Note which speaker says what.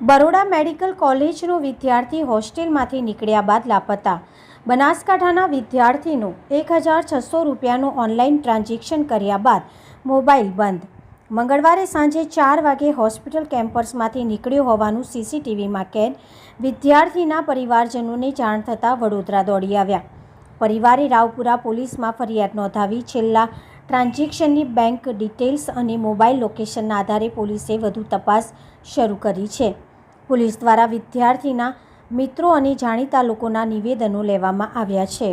Speaker 1: Baroda medical કોલેજનો વિદ્યાર્થી હોસ્ટેલમાંથી નીકળ્યા બાદ લાપતા। બનાસકાંઠાના વિદ્યાર્થીનું 1600 રૂપિયાનું ઓનલાઈન ટ્રાન્ઝેક્શન કર્યા બાદ મોબાઈલ બંધ। મંગળવારે સાંજે 4 વાગે હોસ્પિટલ કેમ્પસમાંથી નીકળ્યો હોવાનું સીસીટીવીમાં કેદ। વિદ્યાર્થીના પરિવારજનોને જાણ થતાં વડોદરા દોડી આવ્યા। પરિવારે રાવપુરા પોલીસમાં ફરિયાદ નોંધાવી છેલ્લા ટ્રાન્ઝેક્શનની બેંક ડિટેલ્સ અને મોબાઈલ લોકેશનના આધારે પોલીસે વધુ તપાસ શરૂ કરી છે। પોલીસ દ્વારા વિદ્યાર્થીના મિત્રો અને જાણીતા લોકોના નિવેદનો લેવામાં આવ્યા છે।